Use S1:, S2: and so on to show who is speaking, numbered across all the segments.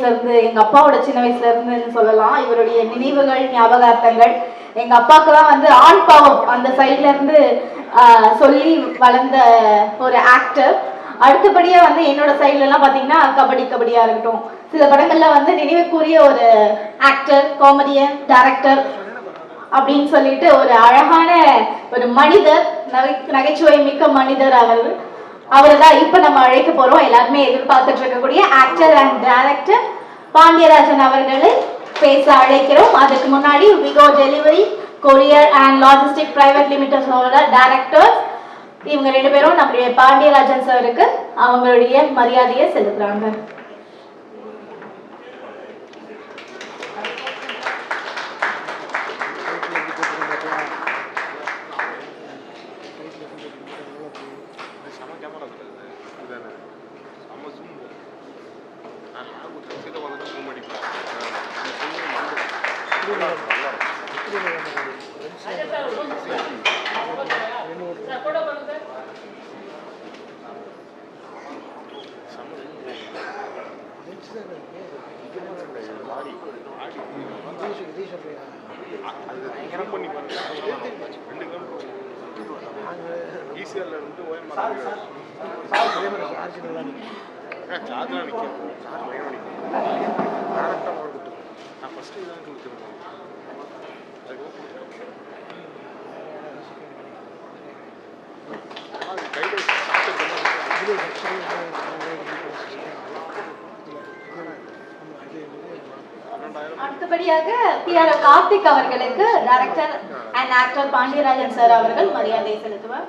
S1: இருந்து எங்க அப்பாவோட சின்ன வயசுல இருந்துன்னு சொல்லலாம். இவருடைய நினைவுகள், ஞாபகார்த்தங்கள், எங்க அப்பாவுக்கு தான் வந்து ஆண் பாவம் அந்த சைட்ல இருந்து சொல்லி வளர்ந்த ஒரு ஆக்டர். அடுத்தபடியா வந்து என்னோட சைட்ல எல்லாம் பாத்தீங்கன்னா கபடியா இருக்கட்டும், சில படங்கள்ல வந்து நினைவுக்குரிய ஒரு ஆக்டர், காமெடியன், டைரக்டர் அப்படின்னு சொல்லிட்டு ஒரு அழகான ஒரு மனிதர், நகைச்சுவை மிக்க மனிதர் அவர் தான் இப்ப நம்ம அழைக்க போறோம். எல்லாருமே எதிர்பார்த்துட்டு இருக்கக்கூடிய ஆக்டர் அண்ட் டைரக்டர் பாண்டியராஜன் அவர்களை பேச அழைக்கிறோம். அதுக்கு முன்னாடி Vigo delivery courier and logistic private limited directors இவங்க 2 பேரும் நம்மளுடைய பாண்டியராஜன் சாருக்கு அவங்களுடைய மரியாதையை செலுத்துறாங்க. அடுத்தபடியாக PR கார்த்திக் அவர்களுக்கு director and actor Pandiarajan sir அவர்கள் மரியாதை செலுத்துவார்.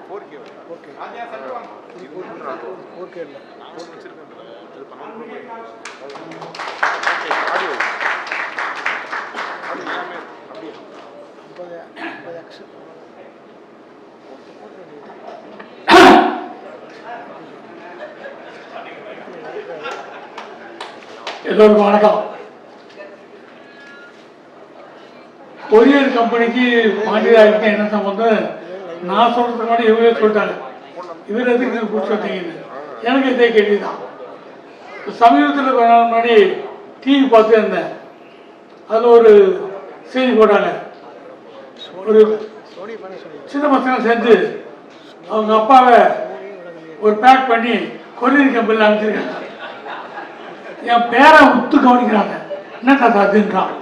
S2: எல்லோருக்கும் வணக்கம். கொரியர் கம்பெனிக்கு பாண்டியராஜனுக்கு என்ன சம்பந்தம் நான் சொல்றதுக்கு முன்னாடி இவரே சொல்லிட்டாங்க. இவர் எதுக்கு கூப்பிட்டு வந்தீங்கன்னு எனக்கு இதே கேள்விதான். சமீபத்தில் கொஞ்ச நாள் முன்னாடி டிவி பார்த்து இருந்தேன். அதில் ஒரு செய்தி போட்டாங்க. ஒரு சின்ன பசங்க சேர்ந்து அவங்க அப்பாவை ஒரு பேக் பண்ணி கொரியர் கம்பெனியில் அனுப்பிச்சிருக்காங்க. என் பேரை உத்து கவனிக்கிறாங்க. என்ன தாத்தா அதுன்றான்.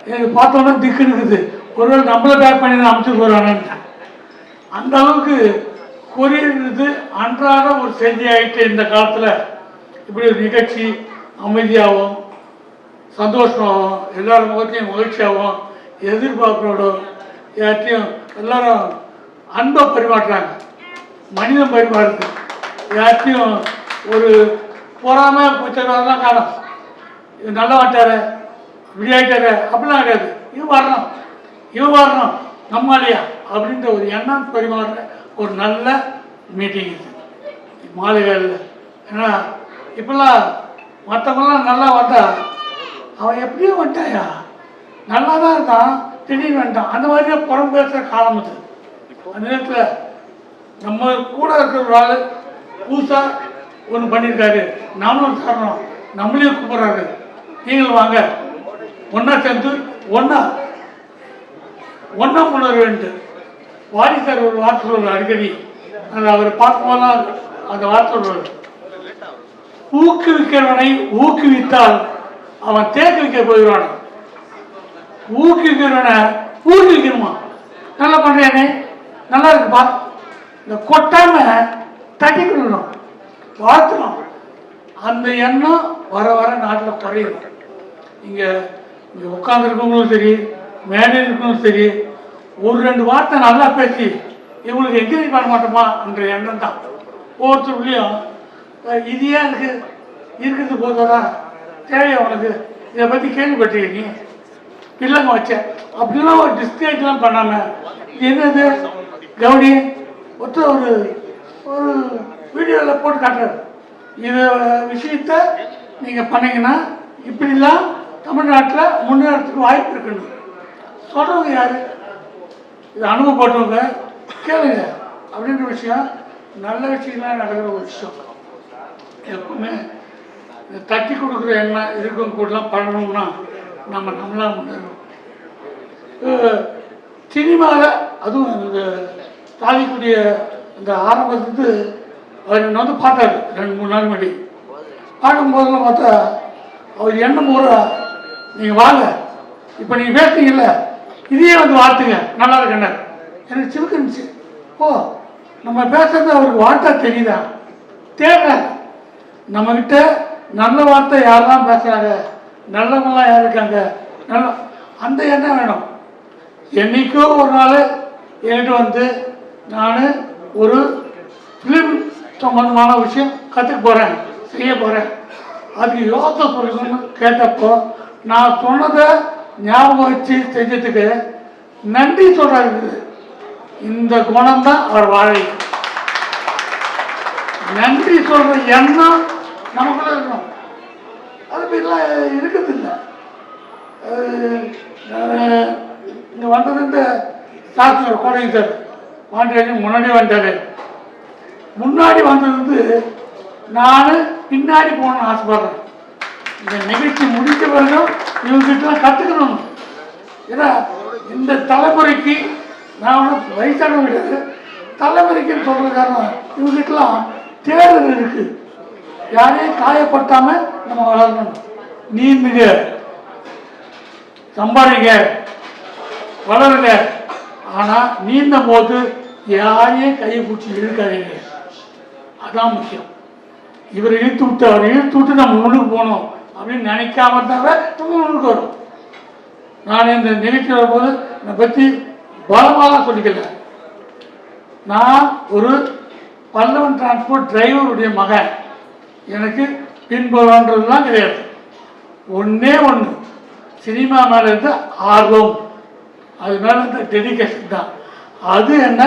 S2: எனக்கு பார்த்தோன்னா திக்கு இருக்குது. ஒருவேளை நம்மளை பேக் பண்ணி தான் அமைச்சு போகிறான்னு. அந்த அளவுக்கு கொரியர்ன்றது அன்றாட ஒரு செய்தி ஆகிட்டு இந்த காலத்தில் இப்படி ஒரு நிகழ்ச்சி அமைதியாகவும் சந்தோஷமாகவும் எல்லாரும் முகத்தையும் மகிழ்ச்சியாகவும் எதிர்பார்ப்போடும் யார்ட்டையும் எல்லாரும் அன்பை பரிமாற்றுறாங்க. மனிதம் பரிமாறுது. யார்ட்டையும் ஒரு போறாம பூச்செல்லாம் காணும். இது நல்ல வாட்டார விளையாட்டார அப்படிலாம் கிடையாது. இவன் வரணும் நம்மாலையா அப்படின்ற ஒரு எண்ணம் பரிமாறுற ஒரு நல்ல மீட்டிங் இது மாலை வேலையில். ஏன்னா இப்பெல்லாம் மற்றவங்களாம் நல்லா வந்தா அவன் எப்படியும் வந்துட்டாயா நல்லா தான் இருக்கான், திடீர்னு வந்துட்டான். அந்த மாதிரியே புறம் பேசுகிற காலம் இது. அந்த நேரத்தில் நம்ம கூட இருக்கிற ஒரு ஆள் புதுசாக ஒன்று பண்ணியிருக்காரு, நாமளும் தரணும், நம்மளையும் கூப்பிட்றாரு, நீங்களும் வாங்க ஒன்றா சேர்ந்து ஒன்றா முன்னேறுவேன்ட்டு வாரி சார் ஒரு வார்த்தை சொல்வார் அடிக்கடி. அது அவரை பார்க்கும்போதெல்லாம் அந்த வார்த்தை சொல்வார், ஊக்குவிக்கிறவனை ஊக்குவித்தால் அவன் தேக்க வைக்க போயிடுவான், ஊக்குவிக்கிறவனை ஊக்குவிக்கணுமா. நல்லா பண்ணுறேனே, நல்லா இருக்குப்பா, இந்த கொட்டாம தட்டி கொடுக்கணும், வாழ்த்தணும். அந்த எண்ணம் வர வர நாட்டில் குறையும். இங்கே உட்காந்துருக்கவங்களும் சரி, மேடையில் இருக்கவங்களும் சரி, ஒரு 2 வார்த்தை நல்லா பேசி இவங்களுக்கு என்கரேஜ் பண்ண மாட்டோமா என்ற எண்ணம் தான் ஒவ்வொருத்தருக்குள்ளேயும். இது ஏன் இருக்கிறது போதா, தேவையா உனக்கு, இதை பற்றி கேள்விப்பட்டிருக்க நீ இல்லைங்க வச்சேன் அப்படிலாம் ஒரு டிஸ்கேட்லாம் பண்ணாமல் என்னது கவுடி ஒருத்தர் ஒரு வீடியோவில் போட்டு காட்டுறாரு. இது விஷயத்த நீங்கள் பண்ணீங்கன்னா இப்படிலாம் தமிழ்நாட்டில் முன்னேறத்துக்கு வாய்ப்பு இருக்குன்னு சொல்கிறவங்க யார்? இது அனுபவப்பட்டவங்க கேளுங்க அப்படின்ற விஷயம் நல்ல விஷயம்லாம் நடக்கிற ஒரு விஷயம். எப்பவுமே இந்த தட்டி கொடுக்குற எண்ணம் இருக்கும் கூடலாம் பண்ணணும்னா நம்மளாம் முன்னேறணும். சினிமாவில் அதுவும் இந்த தாலிக்குடிய இந்த ஆரம்பத்துக்கு அவர் என்னை வந்து பார்த்தாரு 2-3 நாள் முன்னாடி. பார்க்கும்போதெல்லாம் பார்த்தா அவர் எண்ணம் பூரா நீங்கள் வாங்க, இப்போ நீங்கள் பேசுறீங்கல்ல இதையே வந்து வாழ்த்துங்க நல்லா இருக்கண்ணார். எனக்கு சிலுக்குச்சு. ஓ நம்ம பேசுறது அவருக்கு வாழ்த்தா தெரியுதா? தேவை நம்மக்கிட்ட நல்ல வார்த்தை யாரெல்லாம் பேசுகிறாங்க, நல்லவங்களாம் யார் இருக்காங்க, நல்ல அந்த எண்ணம் வேணும். என்றைக்கோ ஒரு நாள் என்கிட்ட வந்து நான் ஒரு ஃபிலிம் சம்பந்தமான விஷயம் கற்றுக்க போகிறேன், செய்ய போகிறேன், அதுக்கு யோசனை சொல்லணும்னு கேட்டப்போ நான் சொன்னதை ஞாபகம் வச்சு செஞ்சதுக்கு நன்றி சொல்கிறாரு. இந்த குணம்தான் அவர் வாழை. நன்றி சொல்கிற எண்ணம் நமக்குள்ள இருக்கணும். அது மாதிரிலாம் இருக்குது இல்லை. இங்கே வந்தது இந்த சாஸ்திரம் கோடைங்க சார் பாண்டியன் முன்னாடி வந்துட்டார். முன்னாடி வந்தது நான் பின்னாடி போகணும்னு ஆசைப்படுறேன். இந்த நிகழ்ச்சி முடிஞ்ச பிறகும் இவங்ககிட்டலாம் கற்றுக்கணும். ஏன்னா இந்த தலைமுறைக்கு நான் வயசான கிடையாது, தலைமுறைக்குன்னு சொல்கிற காரணம் இவங்ககிட்டலாம் தேர்தல் இருக்குது. யாரையும் காயப்படுத்தாமல் நம்ம வளரணும். நீந்துங்க, சம்பாதிங்க, வளருங்க. ஆனால் நீந்தும் போது யாரையும் கையை பிடிச்சி இழுக்காதீங்க. அதான் முக்கியம். இவரை இழுத்து விட்டு அவரை இழுத்து விட்டு நம்ம முன்னுக்கு போகணும் அப்படின்னு நினைக்காம இருந்தாவே நம்ம முன்னுக்கு வரும். நான் இந்த நிகழ்ச்சி வரும்போது என்னை பற்றி பலமாலாம் சொல்லிக்கல. நான் ஒரு பல்லவன் டிரான்ஸ்போர்ட் டிரைவருடைய மகன். எனக்கு பின்புறன்றதுலாம் கிடையாது. ஒன்றே ஒன்று, சினிமா மேலே இருந்த ஆர்வம், அது மேலே இருந்த டெடிக்கேஷன் தான். அது என்ன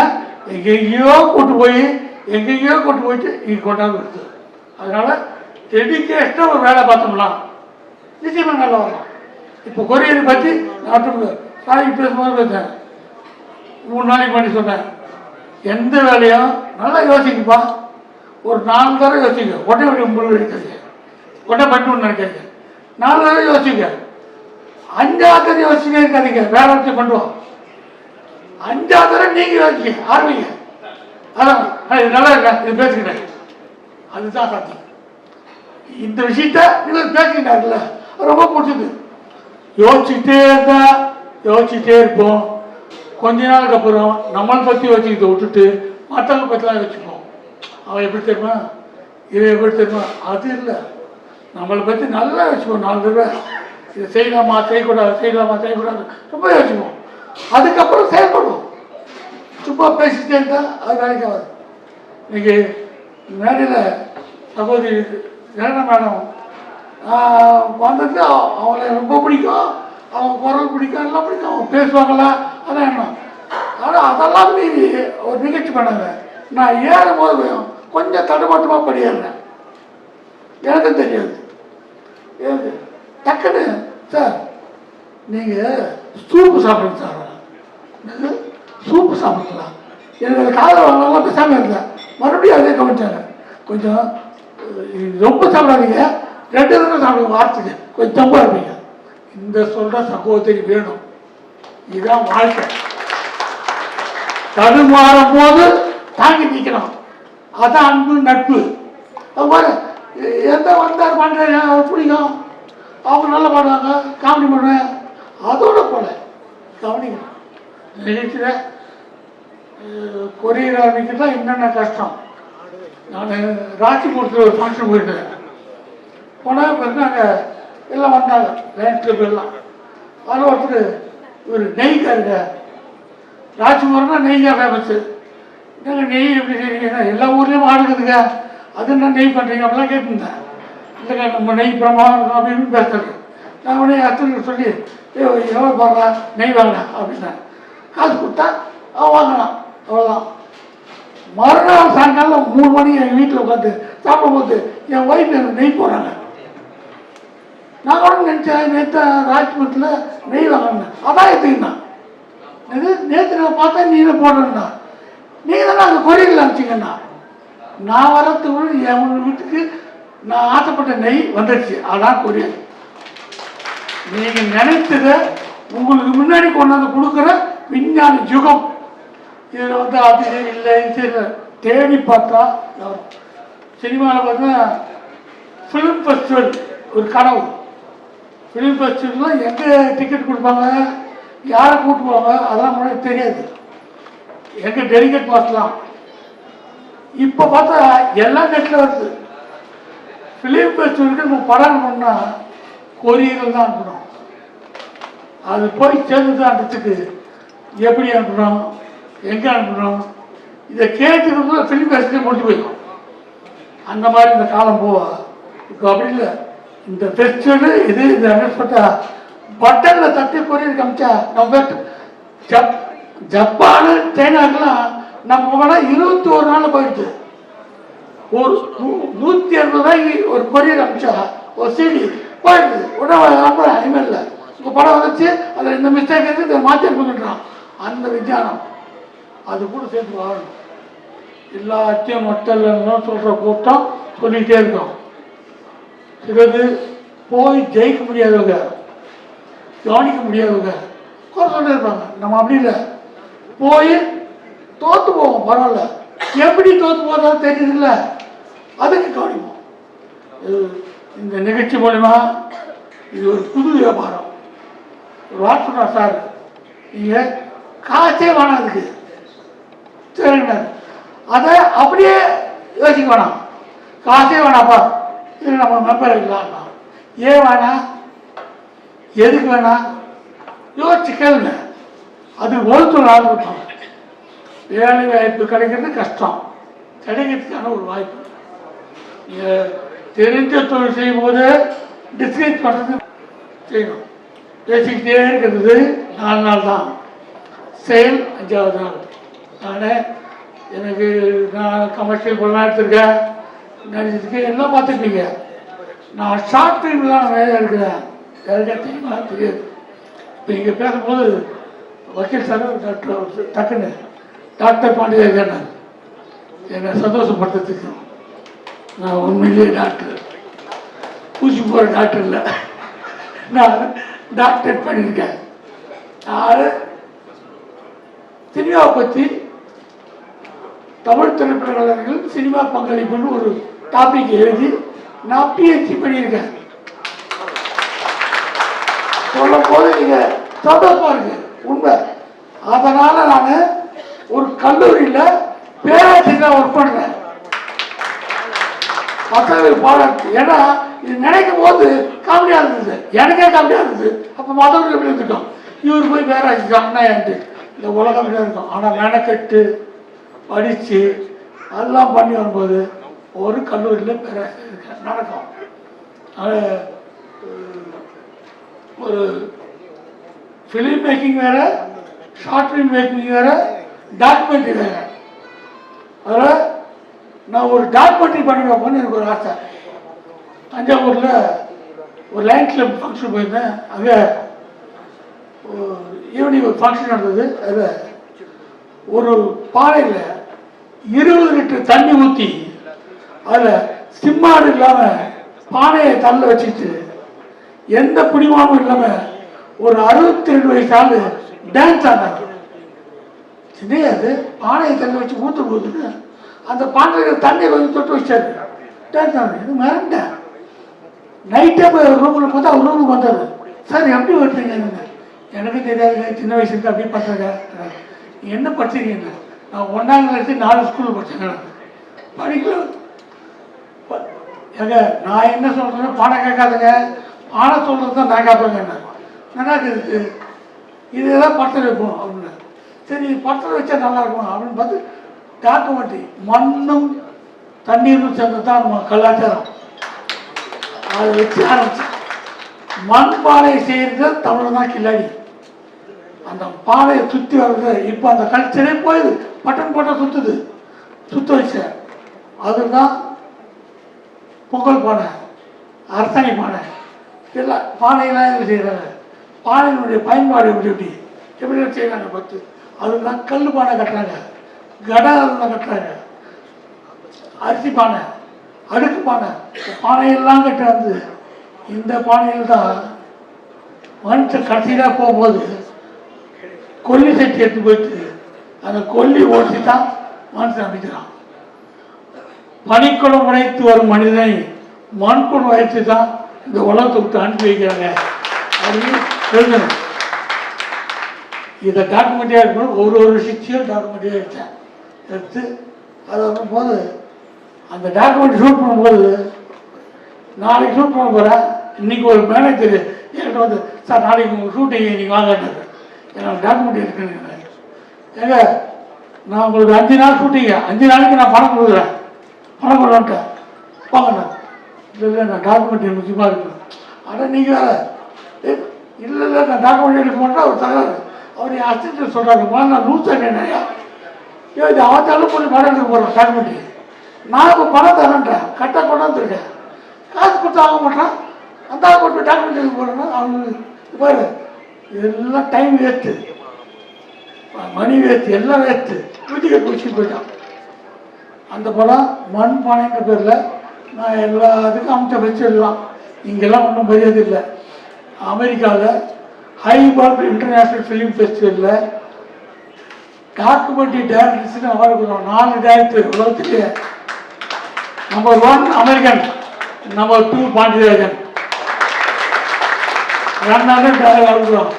S2: எங்கெங்கேயோ கூட்டு போயிட்டு இங்கே கொண்டாந்து வருது. அதனால் டெடிக்கேஷனாக ஒரு வேலை பார்த்தோம்னா நிச்சயமாக நல்லா வரலாம். இப்போ கொரியரை பற்றி நான் சாரிக்கு பேசும்போது பேசுகிறேன். 3 நாளைக்கு பண்ணி சொன்னேன், எந்த வேலையும் நல்லா யோசிக்குப்பா. ஒரு 4 தடவை யோசிங்க. உடனே உங்களுக்கு எடுக்காதீங்க, உடனே பண்ணணும்னு நினைக்காதீங்க. 4 தடவை யோசிங்க. 5ஆவது தடவை யோசிச்சுனே இருக்காதீங்க, வேற ஒருத்தர் பண்ணுவோம். 5ஆவது தடவை நீங்கள் யோசிங்க, ஆரம்பிங்க. அதான் இது நல்லா இருக்கா, இது பேசுகிறேன், அதுதான் சாத்தியம். இந்த விஷயத்த நீங்கள் பேசுகிறாருல்ல, ரொம்ப பிடிச்சது. யோசிச்சுட்டே இருப்போம். கொஞ்ச நாளுக்கு அப்புறம் நம்மளை பற்றி யோசிக்கிறத விட்டுட்டு மற்றவங்க பற்றிலாம் யோசிப்போம். அவன் எப்படி தெரியுமா, இவன் எப்படி தெரியுமா, அது இல்லை. நம்மளை பற்றி நல்லா யோசிப்போம். 4 தடவை இதை செய்யலாமா செய்யக்கூடாது ரொம்ப யோசிப்போம். அதுக்கப்புறம் செயல்படுவோம். சும்மா பேசிட்டே இருந்தால் அது வேலைக்கு ஆகாது. இன்னைக்கு மேடையில் சகோதரி ஜெகனா மேடம் வந்துட்டு அவங்களை ரொம்ப பிடிக்கும், அவங்க குரல் பிடிக்கும், எல்லாம் பிடிக்கும், அவங்க பேசுவாங்களா, அதான் என்ன. ஆனால் அதெல்லாம் மீறி ஒரு நிகழ்ச்சி பண்ணாங்க. நான் ஏறும் போது கொஞ்சம் தடுமாட்டமாக படியேறேன், எனக்கும் தெரியாது. ஏது டக்குன்னு சார் நீங்கள் சூப்பு சாப்பிடுங்க சார், சூப்பு சாப்பிடலாம். எனக்கு அந்த காதல் வாங்கலாம் பேசாமல் இருந்தேன். மறுபடியும் அதே கவனிச்சாங்க, கொஞ்சம் ரொம்ப சாப்பிடாதீங்க, 2 தடவை சாப்பிடுங்க, வார்த்தைக்கு கொஞ்சம் தம்பா இருப்பீங்க. இந்த சொல்கிற சகோதரி வேணும். இதுதான் வாழ்க்கை. தடுமாறும் போது தாங்கி நிற்கணும். அதான் அன்பு நட்பு. அது மாதிரி எந்த வந்தார் பண்ணுறேன், அவர் பிடிக்கும், அவங்க நல்லா பாடுவாங்க, காமெடி பண்ணுவேன், அதோட போல கவனிக்கணும். நிகழ்ச்சியில் கொரியர் ஆரம்பிக்கிறதா என்னென்ன கஷ்டம். நான் ராசிபுரத்தில் ஒரு ஃபங்க்ஷன் போயிருந்தேன். போனால் பார்த்தா எல்லாம் வந்தாங்க, லைன் ட்ரிப் எல்லாம். அதில் ஒருத்தர் ஒரு நெய்க்காருங்க, ராசிபுரம்னா நெய் தான் ஃபேமஸ்ஸு. என்னங்க நெய் எப்படி செய்றீங்கன்னா, எல்லா ஊர்லேயும் ஆடுக்குதுங்க, அது என்ன நெய் பண்ணுறீங்க அப்படிலாம் கேட்டுருந்தேன். இல்லைங்க நம்ம நெய் பிரமாதம் அப்படின்னு பேசுறது. நான் உடனே அத்தனை சொல்லி எவ்வளோ பாடுறா நெய் வாங்கினேன் அப்படின்னா, காசு கொடுத்தா வாங்கலாம், அவ்வளோதான். மறுநாள் சாயங்காலம் 3 மணிக்கு எங்கள் வீட்டில் உட்காந்து சாப்பிடும்போது என் ஒய்ஃப் எனக்கு நெய் போடுறாங்க. நான் கூட நினச்சேன், நேற்று ராஜ்புரத்தில் நெய் வாங்கினேன், அதான் எடுத்துக்கிண்ணா. நேற்று நான் பார்த்தா நீ தான் போடுறேன்னா, நீங்கள் தானே அங்கே கொரியரில் அனுப்பிச்சிங்கண்ணா. நான் வரத்துக்குள்ள என் வீட்டுக்கு நான் ஆசைப்பட்ட நெய் வந்துடுச்சு. அதான் கொரியர். நீங்கள் நினைத்ததை உங்களுக்கு முன்னாடி கொண்டாந்து கொடுக்குற விஞ்ஞான யுகம். இதில் வந்து அது இல்லை இது தேடி பார்த்தா சினிமாவில் பார்த்தீங்கன்னா ஃபிலிம் ஃபெஸ்டிவல் ஒரு கனவு. ஃபிலிம் ஃபெஸ்டிவல்லாம் எங்கே டிக்கெட் கொடுப்பாங்க, யாரை கூப்பிட்டு போவாங்க, அதெல்லாம் முன்னாடி தெரியாது. எங்கே டெலிகேட் பாஸ்லாம் இப்போ பார்த்தா எல்லாம் நெட்டில் வருது. ஃபிலிம் ஃபெஸ்டிவலுக்கு நம்ம படம் பண்ணால் கொரியர்கள் தான் அனுப்பணும். அது போய் சேர்ந்து அனுப்புறதுக்கு எப்படி அனுப்பணும், எங்கே அனுப்பணும், இதை கேட்டுக்கிறது ஃபிலிம் ஃபெஸ்டிவல் முடிஞ்சு போயிடும். அந்த மாதிரி இந்த காலம் போவா. இப்போ அப்படி இல்லை. இந்த ஃபெஸ்டிவலு இது இந்த அனௌன்ஸ்மெண்ட்டா பட்டனில் தட்டி கொரியர் காமிச்சா நம்ம ஜப்பானு சைனாக்கெல்லாம் நம்ம வேணால் 21 நாளில் போயிடுச்சு. ஒரு 180 ரூபாய்க்கு ஒரு கொரியர் அமிச்சா ஒரு சிடி போயிடுது. உடனே இமெயிலில் உங்கள் படம் வந்துச்சு, அதில் இந்த மிஸ்டேக் இருக்குது, இதை மாற்றி அனுப்புகிறான். அந்த விஞ்ஞானம் அது கூட சேர்த்து வாழணும். எல்லாத்தையும் மொத்தம் சொல்கிற கூட்டம் சொல்லிகிட்டே இருக்கோம். சிலது போய் ஜெயிக்க முடியாதவங்க, கவனிக்க முடியாதவங்க குறை சொல்லிட்டு இருப்பாங்க. நம்ம அப்படி இல்லை, போய் தோற்று போவோம். பரவாயில்ல, எப்படி தோற்று போகிறதா தெரியுதுல்ல, அதுக்கு கவனிப்போம். இந்த நிகழ்ச்சி மூலமா இது ஒரு புது வியாபாரம். ஒரு வார்த்தை சொன்னார் சார், நீங்கள் காசே வேணாம் அதுக்கு, சரிங்க, அதை அப்படியே யோசிக்க வேணாம். காசே வேணாப்பா, இது நம்ம மெம்பர் இருக்கலாம். ஏன் வேணாம், எதுக்கு வேணாம் யோசிச்சு கேளுங்க. அது ஒருத்தர் ஆரம்பிப்பாங்க. வேலை வாய்ப்பு கிடைக்கிறது கஷ்டம், கிடைக்கிறதுக்கான ஒரு வாய்ப்பு. நீங்கள் தெரிஞ்ச தொழில் செய்யும் போது டிஸ்கஸ் பண்ணுறது செய்யணும். பேசிக்கிட்டே இருக்கிறது 4 நாள் தான், செயல் 5வது நாள். நான் கமர்ஷியல் படம் எடுத்திருக்கேன், நடிச்சிருக்கேன், எல்லாம் பார்த்துருப்பீங்க. நான் ஷார்ட் ஃபிலிம்லாம் நிறைய எடுக்கிறேன், யாருக்கா தெரியுமா தெரியாது. இப்போ இங்கே பேசும்போது வக்கீல் சார் டாக்டர் டக்குன்னு டாக்டர் பாண்டியன் என்னை சந்தோஷப்படுத்துறதுக்கு. நான் உண்மையிலேயே டாக்டர், ஊசி போகிற டாக்டர் இல்லை, நான் டாக்டர் பண்ணியிருக்கேன். நான் சினிமாவை பற்றி தமிழ் திரைப்பட கலைஞர்கள் சினிமா பங்களிப்புன்னு ஒரு டாபிக் எழுதி நான் பிஹெச்டி பண்ணியிருக்கேன். சொல்லும் போது நீங்கள் சந்தோஷமா இருக்கு, உண்மை. அதனால நான் ஒரு கல்லூரியில் பேராசிரியராக ஒர்க் பண்ணுறேன். மற்றவர்கள் பாடம், ஏன்னா இது நினைக்கும் போது காமெடியாக இருந்தது, எனக்கே காமெடியாக இருந்தது. அப்போ மற்றவர்கள் எப்படி இருந்துட்டோம், இவர் போய் பேராசிரியர் அண்ணா என்ட்டு இந்த உலகம் எப்படி இருக்கும். ஆனால் மெனக்கெட்டு படித்து அதெல்லாம் பண்ணி வரும்போது ஒரு கல்லூரியில் பேராசிரியர் நடக்கும். அது ஒரு ஃபிலிம் மேக்கிங் வேறு, ஷார்ட் ஃபிலிம் மேக்கிங் வேறு, டாக்குமெண்ட்ரி வேறு. அதில் நான் ஒரு டாக்குமெண்ட்ரி பண்ணி வைப்போன்னு எனக்கு ஒரு ஆசை. தஞ்சாவூரில் ஒரு லைன் கிளப் ஃபங்க்ஷன் போயிருந்தேன். அங்கே ஈவினிங் ஒரு ஃபங்க்ஷன் நடந்தது. அதில் ஒரு பானையில் 20 லிட்டர் தண்ணி ஊற்றி அதில் சிம்மாடு இல்லாமல் பானையை தள்ள வச்சுட்டு எந்த பிடிமானமும் இல்லாமல் ஒரு 62 வயசு ஆள் டான்ஸ் ஆனாங்க. அது பானையை தள்ள வச்சு ஊற்ற போகுதுன்னு அந்த பானையில் தண்ணியை கொஞ்சம் தொட்டு வச்சாரு, டான்ஸ் ஆனாங்க. இது மறந்துட்டேன். நைட்டே போய் ஒரு ரூமில் பார்த்தா அவர் ரூமுக்கு வந்தார். சார் எப்படி ஓட்டுறீங்க? எனக்கு தெரியாதுங்க, சின்ன வயசுக்கு அப்படியே பண்ணுறாங்க. என்ன படிச்சிருக்கீங்க? நான் 1ஆம் கிளாஸ் 4 ஸ்கூலில் படித்தேங்க. படிக்கல. ஏங்க நான் என்ன சொல்கிறேன்னா பாடம் கேட்காதுங்க, பாடம் சொல்கிறது தான் நான் கேட்பேங்க. என்ன நல்லா இருக்குது, இதெல்லாம் படத்தில் வைப்போம் அப்படின்னு. சரி படத்தில் வச்சா நல்லாயிருக்கும் அப்படின்னு பார்த்து டாக்குமெண்ட்ரி மண்ணும் தண்ணீரும் சேர்ந்து தான் நம்ம கலாச்சாரம். அதை வச்சு ஆரம்பிச்சு மண் பானையை செய்கிறது தமிழ் தான் கில்லாடி. அந்த பானையை சுற்றி வர்றது இப்போ அந்த கல்ச்சரே போயிடுது. பட்டன் போட்டால் சுற்றுது, சுற்ற வச்ச அதுதான் பொங்கல் பானை, அரசனை பானை, எல்லாம் பானையெல்லாம் எப்படி செய்கிறாங்க, பானையினுடைய பயன்பாடு எப்படி எப்படி செய்கிறாங்க பார்த்து. அதுதான் கல் பானை கட்டுறாங்க, கடை கட்டுறாங்க, அரிசி பானை, அடுக்கு பானை, பானையெல்லாம் கட்ட வந்து இந்த பானையில் தான் மனுஷன் கடைசியாக போகும்போது கொல்லி சட்டி எடுத்து போயிட்டு அந்த கொல்லி ஓட்டி தான் மனுஷன் அமைக்கிறான். பனிக்குடம் உடைத்து வரும் மனிதனை மண்குடம் உடைத்து தான் இந்த உலகத்தை விட்டு அனுப்பி வைக்கிறாங்க அப்படின்னு எழுதணும். இதை டாக்குமெண்ட்டாக இருக்கணும். ஒரு விஷயத்தையும் டாக்குமெண்ட்டாக எடுத்தேன். எடுத்து அதை வரும்போது அந்த டாக்குமெண்ட் ஷூட் பண்ணும்போது நாளைக்கு ஷூட் பண்ண போகிறேன். இன்றைக்கி ஒரு மேனேஜர் என்கிட்ட வந்து, சார் நாளைக்கு உங்கள் ஷூட்டிங் நீங்கள் வாங்கினாரு, என்னோட டாக்குமெண்ட் இருக்குன்னு. ஏங்க நான் உங்களுக்கு 5 நாள் ஷூட்டிங்க, 5 நாளைக்கு நான் பணம் கொடுக்குறேன், பணம் கொடுறேன்ட்டேன் வாங்கினேன். இல்லை நான் டாக்குமெண்ட் எனக்கு முக்கியமாக இருக்கணும். ஆனால் நீங்கள் வேறு இல்லை நான் டாக்குமெண்ட் எடுக்க மாட்டேன். அவர் தராரு. அவர் என் அசிஸ்டன்ட் சொல்கிறாரு, நான் லூஸ் என்னையா இது அவத்தாலும் போய் பணம் எடுக்க போகிறேன் டாக்குமெண்ட்டு. நான் இப்போ பணம் தரேன்ட்டேன், கரெக்டாக கொண்டாந்துருக்கேன், காசு கொடுத்து வாங்க மாட்டேன். அந்த போட்டு டாக்குமெண்ட் எடுக்க போகிறேன்னா அவங்க பாரு எல்லாம் டைம் வேஸ்ட்டு, மணி வேஸ்ட்டு, எல்லாம் வேஸ்ட்டு. வீட்டுக்கு பிடிச்சிட்டு போயிட்டான். அந்த படம் மண் பானைன்ற பேரில் நான் எல்லாத்துக்கும் அமைச்ச வச்சிடலாம். இங்கெல்லாம் ஒன்றும் மரியாதை இல்லை. அமெரிக்காவில் ஹைபர்ட் இன்டர்நேஷ்னல் ஃபிலிம் ஃபெஸ்டிவலில் டாக்குமெண்ட்ரி டைரக்டர்ஸ்னு அவார்டு கொடுக்குறோம். 4 டைரக்டர் உலகத்துலேயே. நம்பர் 1 அமெரிக்கன், நம்பர் 2 பாண்டியராஜன், 2 கொடுக்குறோம்.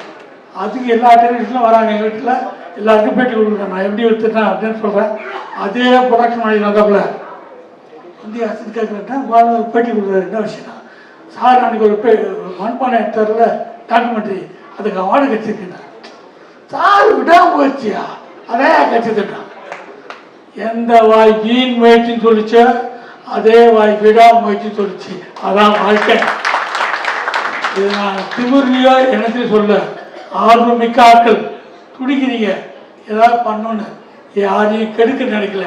S2: அதுக்கு எல்லா டெலிவிஷன்லாம் வராங்க. எங்கள் வீட்டில் எல்லாருக்கும் பேட்டி கொடுக்குறேன். நான் எப்படி எடுத்துட்டேன் அப்படின்னு சொல்கிறேன். அதே ப்ரொடக்ஷன் பண்ணி வந்தாப்புல வந்து அசிட் கேட்குறேன், பேட்டி கொடுக்குறாரு. என்ன விஷயம் சார், அன்றைக்கி ஒரு மண்பானை எடுத்தார்ல டாக்குமெண்ட்ரி, அதுக்கு அவார்டு கட்சிருக்கேன். சார் விடாமுயற்சியா அதே கட்சித்துட்டான். எந்த வாய் வீண் முயற்சின்னு சொல்லிச்சோ அதே வாய் விடாமுயற்சின்னு சொல்லிச்சு. அதான் வாழ்க்கை. இது நான் திமுறியோ என்னத்தையும் சொல்ல, ஆர்வம் மிக்க ஆட்கள் துடிக்கிறீங்க ஏதாவது பண்ணணுன்னு, யாரையும் கெடுக்க நினைக்கல,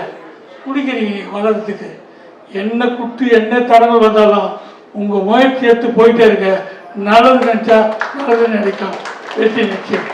S2: துடிக்கிறீங்க வளர்றதுக்கு. என்ன குட்டு என்ன தடங்கள் வந்தாலும் உங்கள் முயற்சி எடுத்து போயிட்டே இருக்க. நல்லது நினச்சா நல்லது நினைக்கும். வெற்றி நிச்சயம்.